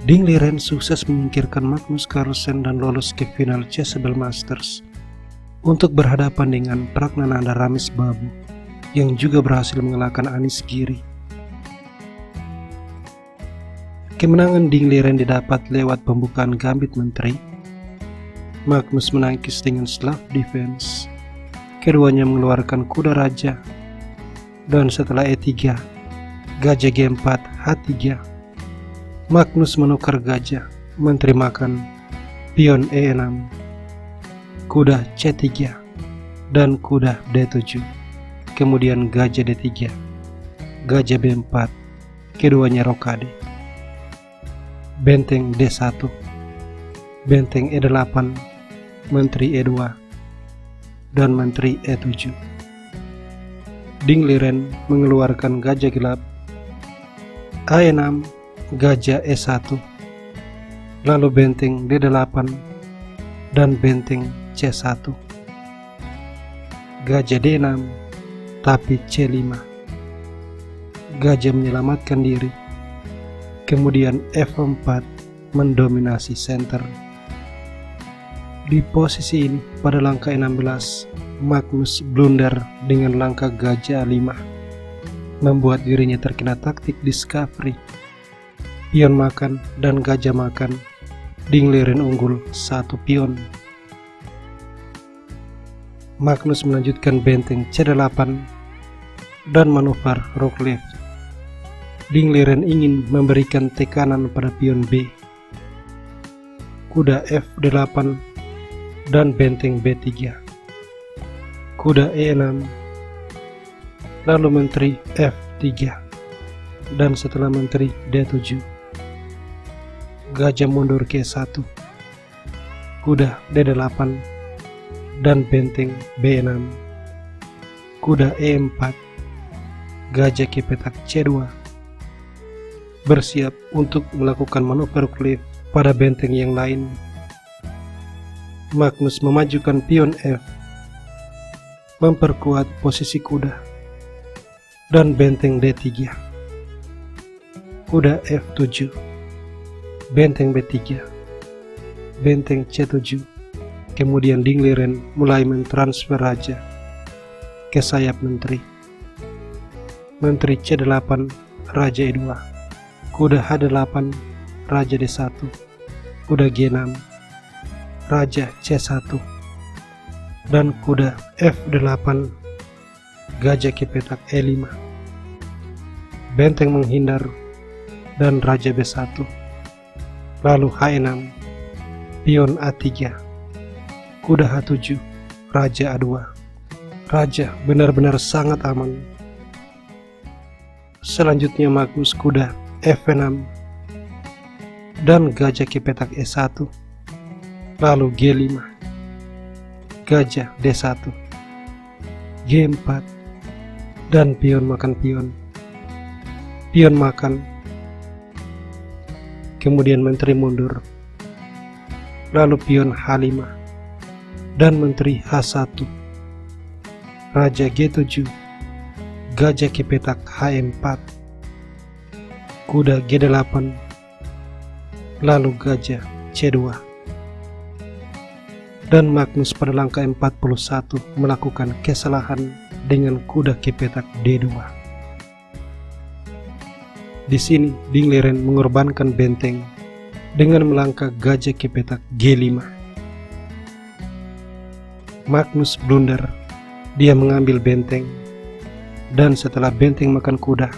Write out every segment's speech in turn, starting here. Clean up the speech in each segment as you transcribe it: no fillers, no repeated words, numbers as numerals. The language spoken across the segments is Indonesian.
Ding Liren sukses menyingkirkan Magnus Carlsen dan lolos ke final Chessable Masters untuk berhadapan dengan Pragnanandha Ramesbabu yang juga berhasil mengalahkan Anish Giri. Kemenangan Ding Liren didapat lewat pembukaan gambit menteri. Magnus menangkis dengan Slav defense. Keduanya mengeluarkan kuda raja, dan setelah E3, gajah G4 H3. Magnus menukar gajah, menteri makan, pion E6, kuda C3, dan kuda D7. Kemudian gajah D3, gajah B4, keduanya rokade. Benteng D1, benteng E8, menteri E2, dan menteri E7. Ding Liren mengeluarkan gajah gelap, A6, gajah E1, lalu benteng D8 dan benteng C1. Gajah D6, tapi C5. Gajah menyelamatkan diri. Kemudian F4 mendominasi center. Di posisi ini pada langkah 16, Magnus blunder dengan langkah gajah A5, membuat dirinya terkena taktik discovery. Pion makan dan gajah makan. Ding Liren unggul 1 pion. Magnus melanjutkan benteng C8 dan manuver rook left. Ding Liren ingin memberikan tekanan pada pion B. Kuda F8 dan benteng B3. Kuda E6, lalu menteri F3, dan setelah menteri D7, gajah mundur ke 1, kuda D8, dan benteng B6, kuda E4, gajah ke petak C2, bersiap untuk melakukan manuver klip pada benteng yang lain. Magnus memajukan pion F, memperkuat posisi kuda, dan benteng D3, kuda F7, benteng B3, benteng C7. Kemudian Ding Liren mulai mentransfer raja ke sayap menteri. Menteri C8, raja E2, kuda H8, raja D1, kuda G6, raja C1, dan kuda F8, gajah ke petak E5. Benteng menghindar dan raja B1, lalu H6, pion A3, kuda H7, raja A2. Raja benar-benar sangat aman. Selanjutnya Magnus kuda F6 dan gajah ke petak E1, lalu G5, gajah D1, G4, dan pion makan pion. Pion makan, kemudian menteri mundur, lalu pion H5 dan menteri H1, raja G7, gajah ke petak H4, kuda G8, lalu gajah C2. Dan Magnus pada langkah 41 melakukan kesalahan dengan kuda ke petak D2. Di sini Ding Liren mengorbankan benteng dengan melangkah gajah ke petak G5. Magnus blunder, dia mengambil benteng, dan setelah benteng makan kuda,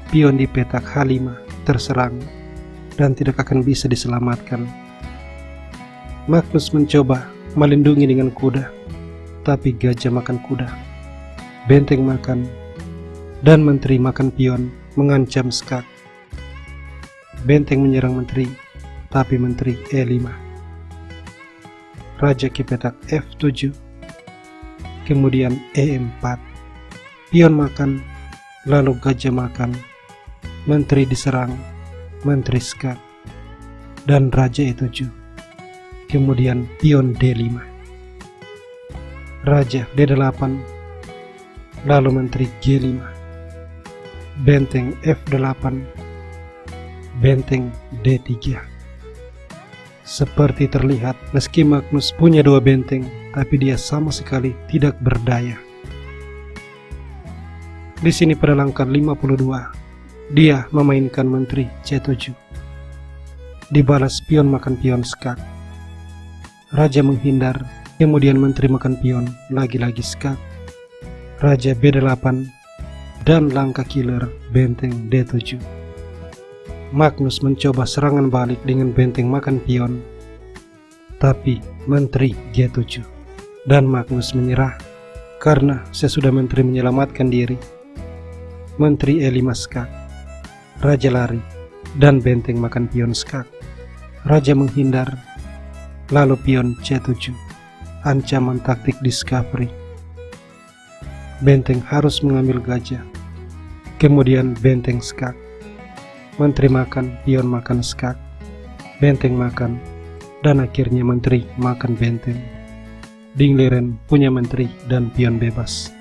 pion di petak H5 terserang dan tidak akan bisa diselamatkan. Magnus mencoba melindungi dengan kuda, tapi gajah makan kuda, benteng makan, dan menteri makan pion mengancam skak. Benteng menyerang menteri, tapi menteri E5. Raja ke petak F7, kemudian E4, pion makan, lalu gajah makan, menteri diserang, menteri skak, dan raja E7, kemudian pion D5, raja D8, lalu menteri G5, benteng F8, benteng D3. Seperti terlihat, meski Magnus punya 2 benteng, tapi dia sama sekali tidak berdaya. Di sini pada langkah 52, dia memainkan menteri C7. Dibalas pion makan pion skak. Raja menghindar, kemudian menteri makan pion, lagi-lagi skak. Raja B8, dan langkah killer benteng D7. Magnus mencoba serangan balik dengan benteng makan pion, tapi menteri G7, dan Magnus menyerah karena sesudah menteri menyelamatkan diri. Menteri E5 skak, raja lari, dan benteng makan pion skak. Raja menghindar, lalu pion C7, ancaman taktik discovery. Benteng harus mengambil gajah, kemudian benteng skak. Menteri makan, pion makan skak, benteng makan, dan akhirnya menteri makan benteng. Dingliren punya menteri dan pion bebas.